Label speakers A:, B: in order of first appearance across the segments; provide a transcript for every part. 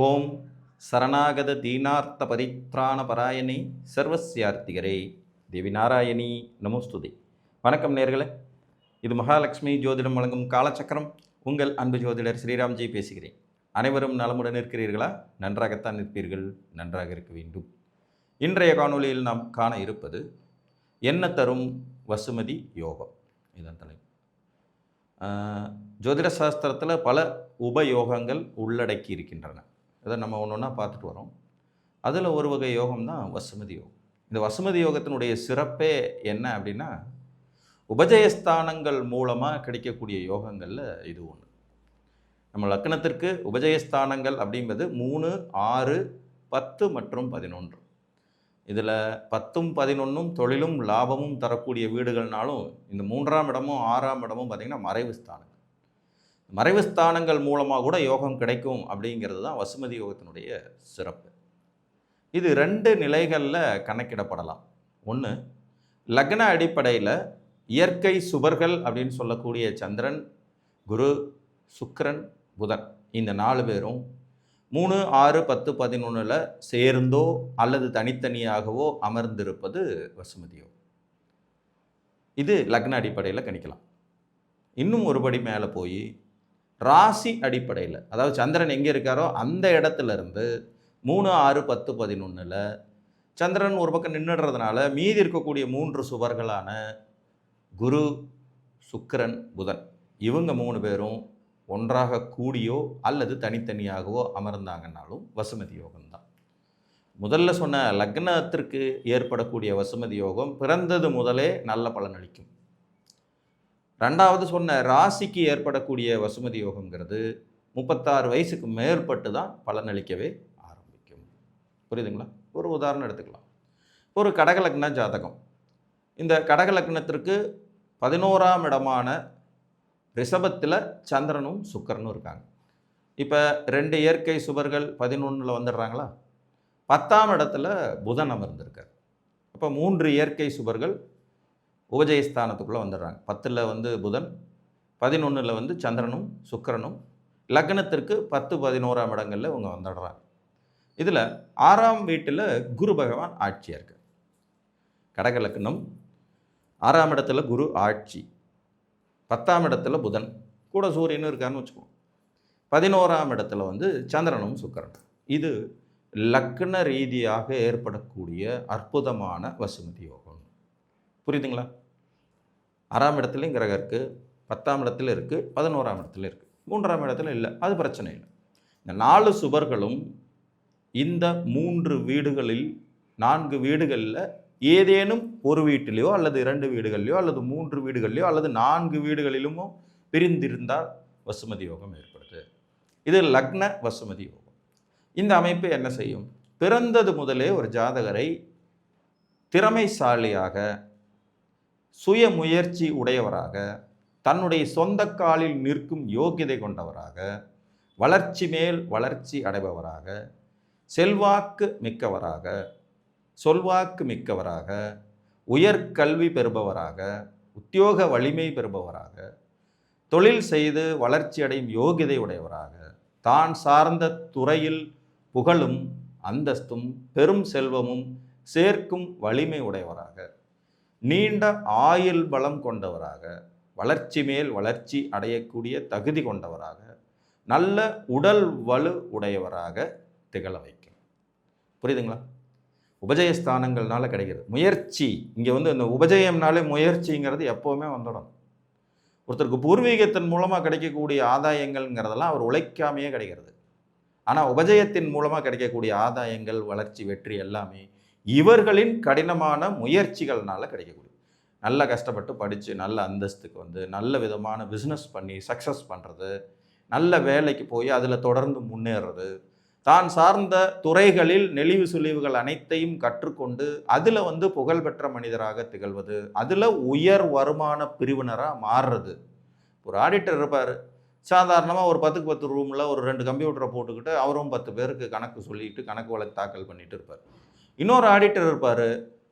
A: ஓம் சரணாகத தீனார்த்த பரித்ராண பராயணி சர்வசியார்த்திகரே தேவி நாராயணி நமோஸ்துதி. வணக்கம் நேர்களே, இது மகாலட்சுமி ஜோதிடம் வழங்கும் காலச்சக்கரம். உங்கள் அன்பு ஜோதிடர் ஸ்ரீராம்ஜி பேசுகிறேன். அனைவரும் நலமுடன் இருக்கிறீர்களா? நன்றாகத்தான் இருப்பீர்கள், நன்றாக இருக்க வேண்டும். இன்றைய காணொளியில் நாம் காண இருப்பது என்ன தரும் வசுமதி யோகம். இதன் தலைப்பு. ஜோதிட சாஸ்திரத்தில் பல உபயோகங்கள் உள்ளடக்கி இருக்கின்றன. இதை நம்ம ஒன்று ஒன்றா பார்த்துட்டு வரோம். அதில் ஒரு வகை யோகம் தான் வசுமதி யோகம். இந்த வசுமதி யோகத்தினுடைய சிறப்பே என்ன அப்படின்னா, உபஜயஸ்தானங்கள் மூலமாக கிடைக்கக்கூடிய யோகங்களில் இது ஒன்று. நம்ம லக்னத்திற்கு உபஜயஸ்தானங்கள் அப்படிங்கிறது 3, 6, 10 மற்றும் 11. இதில் 10ம் 11ம் தொழிலும் லாபமும் தரக்கூடிய வீடுகள்னாலும், இந்த 3ஆம் இடமும் 6ஆம் இடமும் பார்த்திங்கன்னா மறைவு ஸ்தானங்கள். மறைவு ஸ்தானங்கள் மூலமாக கூட யோகம் கிடைக்கும் அப்படிங்கிறது தான் வசுமதி யோகத்தினுடைய சிறப்பு. இது 2 நிலைகளில் கணக்கிடப்படலாம். ஒன்று, லக்ன அடிப்படையில் இயற்கை சுபர்கள் அப்படின்னு சொல்லக்கூடிய சந்திரன், குரு, சுக்கிரன், புதன், இந்த 4 பேரும் 3, 6, 10, 11 சேர்ந்தோ அல்லது தனித்தனியாகவோ அமர்ந்திருப்பது வசுமதி யோகம். இது லக்ன அடிப்படையில் கணிக்கலாம். இன்னும் ஒருபடி மேலே போய் ராசி அடிப்படையில், அதாவது சந்திரன் எங்கே இருக்காரோ அந்த இடத்துல இருந்து 3, 6, 10, 11 சந்திரன் ஒரு பக்கம் நின்றுடுறதுனால மீதி இருக்கக்கூடிய 3 சுவர்களான குரு, சுக்கிரன், புதன், இவங்க 3 பேரும் ஒன்றாக கூடியோ அல்லது தனித்தனியாகவோ அமர்ந்தாங்கன்னாலும் வசுமதி யோகம்தான். முதல்ல சொன்ன லக்னத்திற்கு ஏற்படக்கூடிய வசுமதி யோகம் பிறந்தது முதலே நல்ல பலனளிக்கும். 2வது சொன்ன ராசிக்கு ஏற்படக்கூடிய வசுமதி யோகங்கிறது 36 வயசுக்கு மேற்பட்டு தான் பலனளிக்கவே ஆரம்பிக்கும். புரியுதுங்களா? ஒரு உதாரணம் எடுத்துக்கலாம். ஒரு கடகலக்ன ஜாதகம். இந்த கடகலக்னத்திற்கு 11ஆம் இடமான ரிஷபத்தில் சந்திரனும் சுக்கிரனும் இருக்காங்க. இப்போ 2 இயற்கை சுபர்கள் 11 வந்துடுறாங்களா? 10ஆம் இடத்துல புதன் அமர்ந்திருக்கார். அப்போ 3 இயற்கை சுபர்கள் உபஜயஸ்தானத்துக்குள்ளே வந்துடுறாங்க. 10ல் புதன், 11ல் சந்திரனும் சுக்கிரனும், லக்னத்திற்கு 10, 11ஆம் இடங்களில் இவங்க வந்துடுறாங்க. இதில் 6ஆம் வீட்டில் குரு பகவான் ஆட்சியாக இருக்கார். கடக லக்னம், 6ஆம் இடத்துல குரு ஆட்சி, 10ஆம் இடத்துல புதன், கூட சூரியனும் இருக்காருன்னு வச்சுக்கோங்க. 11ஆம் இடத்துல சந்திரனும் சுக்கிரனும். இது லக்ன ரீதியாக ஏற்படக்கூடிய அற்புதமான வசுமதி யோகம். புரியுதுங்களா? 6ஆம் இடத்துலையும் கிரகம் இருக்குது, 10ஆம் இடத்துல இருக்குது, 11ஆம் இடத்துல இருக்குது, 3ஆம் இடத்துல இல்லை, அது பிரச்சனை இல்லை. இந்த 4 சுபர்களும் இந்த 3 வீடுகளில் 4 வீடுகளில் ஏதேனும் ஒரு வீட்டிலையோ அல்லது 2 வீடுகள்லையோ அல்லது 3 வீடுகள்லையோ அல்லது 4 வீடுகளிலும் பிரிந்திருந்தால் வசுமதி யோகம் ஏற்படுது. இது லக்ன வசுமதி யோகம். இந்த அமைப்பு என்ன செய்யும்? பிறந்தது முதலே ஒரு ஜாதகரை திறமைசாலியாக, சுய முயற்சி உடையவராக, தன்னுடைய சொந்த காலில் நிற்கும் யோகியதை கொண்டவராக, வளர்ச்சி மேல் வளர்ச்சி அடைபவராக, செல்வாக்கு மிக்கவராக, சொல்வாக்கு மிக்கவராக, உயர்கல்வி பெறுபவராக, உத்தியோக வலிமை பெறுபவராக, தொழில் செய்து வளர்ச்சி அடையும் யோகியதை உடையவராக, தான் சார்ந்த துறையில் புகழும் அந்தஸ்தும் பெரும் செல்வமும் சேர்க்கும் வலிமை உடையவராக, நீண்ட ஆயுள் பலம் கொண்டவராக, வளர்ச்சி மேல் வளர்ச்சி அடையக்கூடிய தகுதி கொண்டவராக, நல்ல உடல் வலு உடையவராக திகழ வைக்கும். புரியுதுங்களா? உபஜயஸ்தானங்கள்னால கிடைக்கிறது. முயற்சி இங்கே இந்த உபஜயம்னாலே முயற்சிங்கிறது எப்போவுமே வந்துடும். ஒருத்தருக்கு பூர்வீகத்தின் மூலமாக கிடைக்கக்கூடிய ஆதாயங்கள்ங்கிறதெல்லாம் அவர் உழைக்காமையே கிடைக்கிறது. ஆனால் உபஜயத்தின் மூலமாக கிடைக்கக்கூடிய ஆதாயங்கள், வளர்ச்சி, வெற்றி எல்லாமே இவர்களின் கடினமான முயற்சிகள்னால கிடைக்கக்கூடிய, நல்ல கஷ்டப்பட்டு படித்து நல்ல அந்தஸ்துக்கு நல்ல விதமான பிஸ்னஸ் பண்ணி சக்ஸஸ் பண்ணுறது, நல்ல வேலைக்கு போய் அதில் தொடர்ந்து முன்னேறது, தான் சார்ந்த துறைகளில் நெளிவு சுழிவுகள் அனைத்தையும் கற்றுக்கொண்டு அதில் புகழ்பெற்ற மனிதராக திகழ்வது, அதில் உயர் வருமான பிரிவினராக மாறுறது. ஒரு ஆடிட்டர் இருப்பார், சாதாரணமாக ஒரு 10க்கு 10 ரூமில் ஒரு 2 கம்ப்யூட்டரை போட்டுக்கிட்டு அவரும் 10 பேருக்கு கணக்கு சொல்லிட்டு கணக்கு வழக்கு தாக்கல் பண்ணிட்டு இருப்பார். இன்னொரு ஆடிட்டர் இருப்பார்,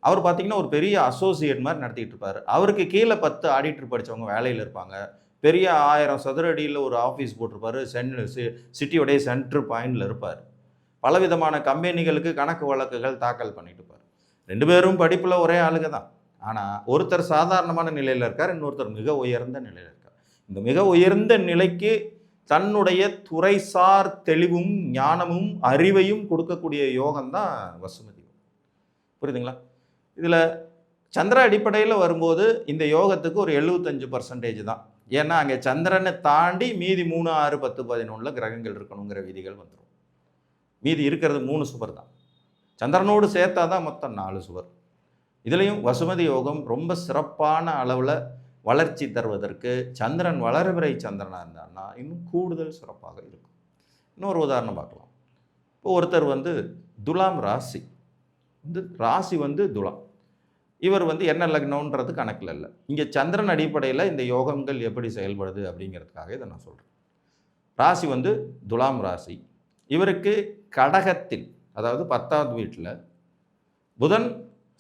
A: அவர் பார்த்திங்கன்னா ஒரு பெரிய அசோசியேட் மாதிரி நடத்திட்டு இருப்பார். அவருக்கு கீழே 10 ஆடிட்டர் படித்தவங்க வேலையில் இருப்பாங்க. பெரிய 1000 சதுர அடியில் ஒரு ஆஃபீஸ் போட்டிருப்பார், சிட்டியோடைய சென்ட்ரு பாயிண்டில் இருப்பார். பலவிதமான கம்பெனிகளுக்கு கணக்கு வழக்குகள் தாக்கல் பண்ணிட்டு பாரு. 2 பேரும் படிப்பில் ஒரே ஆளுங்க தான். ஆனால் ஒருத்தர் சாதாரணமான நிலையில் இருக்கார், இன்னொருத்தர் மிக உயர்ந்த நிலையில் இருக்கார். இந்த மிக உயர்ந்த நிலைக்கு தன்னுடைய துறைசார் தெளிவும் ஞானமும் அறிவையும் கொடுக்கக்கூடிய யோகம் தான் வசுமதி. புரியுதுங்களா? இதில் சந்திர அடிப்படையில் வரும்போது இந்த யோகத்துக்கு ஒரு 75% தான். ஏன்னா அங்கே சந்திரனை தாண்டி மீதி 3, 6, 10, 11 கிரகங்கள் இருக்கணுங்கிற விதிகள் வந்துடும். மீதி இருக்கிறது 3 சுவர் தான். சந்திரனோடு சேர்த்தா தான் மொத்தம் 4 சுவர். இதுலேயும் வசுமதி யோகம் ரொம்ப சிறப்பான அளவில் வளர்ச்சி தருவதற்கு சந்திரன் வளர்பிறை சந்திரனாக இருந்தான்னா இன்னும் கூடுதல் சிறப்பாக இருக்கும். இன்னொரு உதாரணம் பார்க்கலாம். இப்போ ஒருத்தர் துலாம் ராசி துலாம். இவர் என்ன லக்னம்ன்றது கணக்கில் இல்லை. இங்கே சந்திரன் அடிப்படையில் இந்த யோகங்கள் எப்படி செயல்படுது அப்படிங்கிறதுக்காக இதை நான் சொல்கிறேன். ராசி துலாம் ராசி. இவருக்கு கடகத்தில், அதாவது 10வது வீட்டில் புதன்,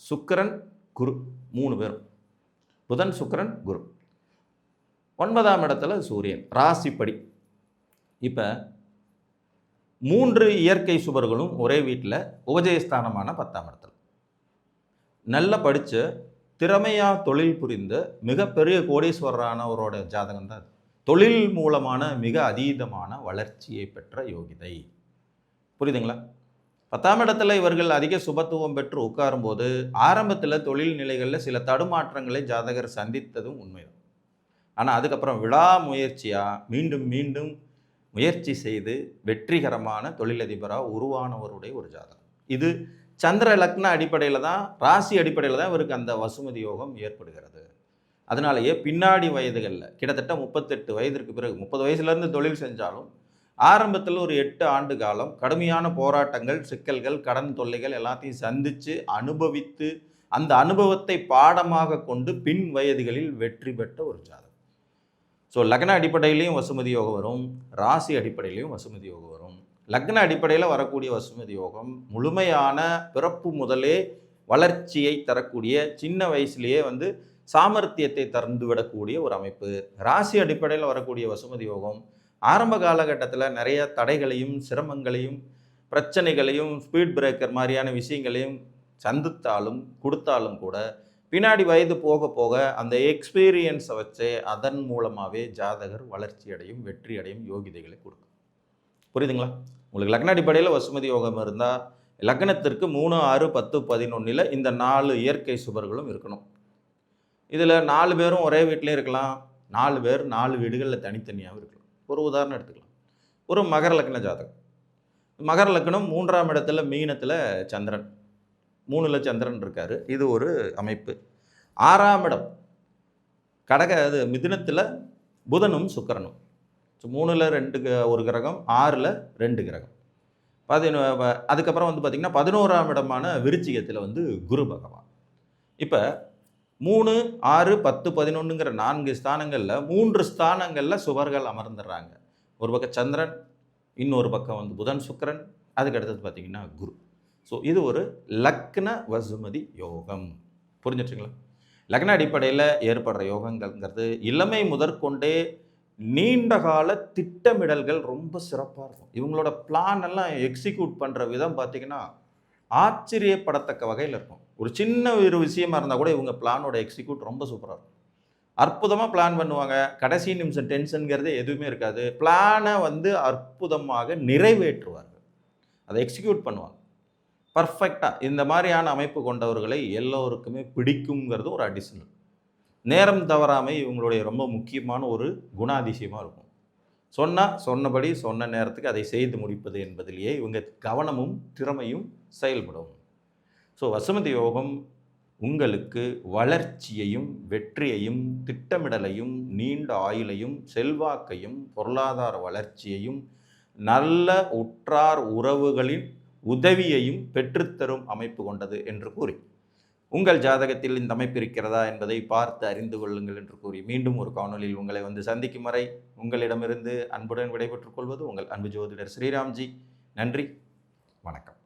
A: சுக்கிரன், குரு 3 பேரும். புதன், சுக்கிரன், குரு. 9ஆம் இடத்துல சூரியன் ராசிப்படி. இப்போ 3 இயற்கை சுபர்களும் ஒரே வீட்டில் உபஜயஸ்தானமான 10ஆம் இடத்துல. நல்ல படித்த திறமையாக தொழில் புரிந்த மிகப்பெரிய கோடீஸ்வரரானவரோட ஜாதகம் தான். தொழில் மூலமான மிக அதீதமான வளர்ச்சியை பெற்ற யோகிதை. புரியுதுங்களா? 10ஆம் இடத்துல இவர்கள் அதிக சுபத்துவம் பெற்று உட்காரும்போது ஆரம்பத்தில் தொழில் நிலைகளில் சில தடுமாற்றங்களை ஜாதகர் சந்தித்ததும் உண்மைதான். ஆனால் அதுக்கப்புறம் விடாமுயற்சியாக மீண்டும் மீண்டும் முயற்சி செய்து வெற்றிகரமான தொழிலதிபராக உருவானவருடைய ஒரு ஜாதகம். இது சந்திர லக்ன அடிப்படையில் தான், ராசி அடிப்படையில் தான் இவருக்கு அந்த வசுமதி யோகம் ஏற்படுகிறது. அதனாலேயே பின்னாடி வயதுகளில் கிட்டத்தட்ட 38 வயதிற்கு பிறகு, 30 வயசுலேருந்து தொழில் செஞ்சாலும் ஆரம்பத்தில் ஒரு 8 ஆண்டு காலம் கடுமையான போராட்டங்கள், சிக்கல்கள், கடன் தொல்லைகள் எல்லாத்தையும் சந்தித்து அனுபவித்து அந்த அனுபவத்தை பாடமாக கொண்டு பின் வயதுகளில் வெற்றி பெற்ற ஒரு ஜாதகம். ஸோ லக்ன அடிப்படையிலையும் வசுமதி யோகம் வரும், ராசி அடிப்படையிலையும் வசுமதி யோகம் வரும். லக்ன அடிப்படையில் வரக்கூடிய வசுமதி யோகம் முழுமையான பிறப்பு முதலே வளர்ச்சியை தரக்கூடிய, சின்ன வயசுலேயே சாமர்த்தியத்தை தந்து விடக்கூடிய ஒரு அமைப்பு. ராசி அடிப்படையில் வரக்கூடிய வசுமதி யோகம் ஆரம்ப காலகட்டத்தில் நிறைய தடைகளையும் சிரமங்களையும் பிரச்சனைகளையும் ஸ்பீட் பிரேக்கர் மாதிரியான விஷயங்களையும் சந்தித்தாலும் கொடுத்தாலும் கூட பின்னாடி வயது போக போக அந்த எக்ஸ்பீரியன்ஸை வச்சு அதன் மூலமாகவே ஜாதகர் வளர்ச்சி அடையும், வெற்றி அடையும் யோகிதைகளை கொடுக்கும். புரியுதுங்களா? உங்களுக்கு லக்ன அடிப்படையில் வசுமதி யோகம் இருந்தால் லக்னத்திற்கு 3, 6, 10, 11 இந்த 4 இயற்கை சுபர்களும் இருக்கணும். இதில் 4 பேரும் ஒரே வீட்டிலே இருக்கலாம், 4 பேர் 4 வீடுகளில் தனித்தனியாகவும் இருக்கலாம். ஒரு உதாரணம் எடுத்துக்கலாம். ஒரு மகர லக்ன ஜாதகம். மகர லக்னம் 3ஆம் இடத்துல மீனத்தில் சந்திரன், 3ல் சந்திரன் இருக்கார். இது ஒரு அமைப்பு. 6ஆம் இடம் கடக, அது மிதுனத்தில் புதனும் சுக்கிரனும். 3ல் 2 ஒரு கிரகம், 6ல் 2 கிரகம். அதுக்கப்புறம் பார்த்திங்கன்னா 11ஆம் இடமான விருச்சிகத்தில் குரு பகவான். இப்போ 3, 6, 10, 11ங்கிற 4 ஸ்தானங்களில் 3 ஸ்தானங்களில் சுவர்கள் அமர்ந்துடுறாங்க. ஒரு பக்கம் சந்திரன், இன்னொரு பக்கம் புதன், சுக்கிரன், அதுக்கு அடுத்தது பார்த்திங்கன்னா குரு. ஸோ இது ஒரு லக்ன வசுமதி யோகம். புரிஞ்சிட்டுங்களா? லக்ன அடிப்படையில் ஏற்படுற யோகங்கள்ங்கிறது இளமை முதற்கொண்டே நீண்ட கால திட்டமிடல்கள் ரொம்ப சிறப்பாக இருக்கும். இவங்களோட பிளான் எல்லாம் எக்ஸிக்யூட் பண்ணுற விதம் பார்த்திங்கன்னா ஆச்சரியப்படத்தக்க வகையில் இருக்கும். ஒரு சின்ன ஒரு விஷயமா இருந்தால் கூட இவங்க பிளானோட எக்ஸிக்யூட் ரொம்ப சூப்பராக இருக்கும். அற்புதமாக பிளான் பண்ணுவாங்க. கடைசி நிமிஷம் டென்ஷனுங்கிறது எதுவுமே இருக்காது. பிளானை அற்புதமாக நிறைவேற்றுவார்கள், அதை எக்ஸிக்யூட் பண்ணுவாங்க பர்ஃபெக்டாக. இந்த மாதிரியான அமைப்பு கொண்டவர்களை எல்லோருக்குமே பிடிக்குங்கிறது ஒரு அடிஷனல். நேரம் தவறாமை இவங்களுடைய ரொம்ப முக்கியமான ஒரு குணாதிசயமாக இருக்கும். சொன்னபடி சொன்ன நேரத்துக்கு அதை செய்து முடிப்பது என்பதிலேயே இவங்க கவனமும் திறமையும் செயல்படும். ஸோ வசுமதி யோகம் உங்களுக்கு வளர்ச்சியையும் வெற்றியையும் திட்டமிடலையும் நீண்ட ஆயுளையும் செல்வாக்கையும் பொருளாதார வளர்ச்சியையும் நல்ல உற்றார் உறவுகளின் உதவியையும் பெற்றுத்தரும் அமைப்பு கொண்டது என்று கூறி, உங்கள் ஜாதகத்தில் இந்த அமைப்பு இருக்கிறதா என்பதை பார்த்து அறிந்து கொள்ளுங்கள் என்று கூறி, மீண்டும் ஒரு காணொலியில் உங்களை சந்திக்கும் வரை உங்களிடமிருந்து அன்புடன் விடைபெற்றுக் கொள்வது உங்கள் அன்பு ஜோதிடர் ஸ்ரீராம்ஜி. நன்றி, வணக்கம்.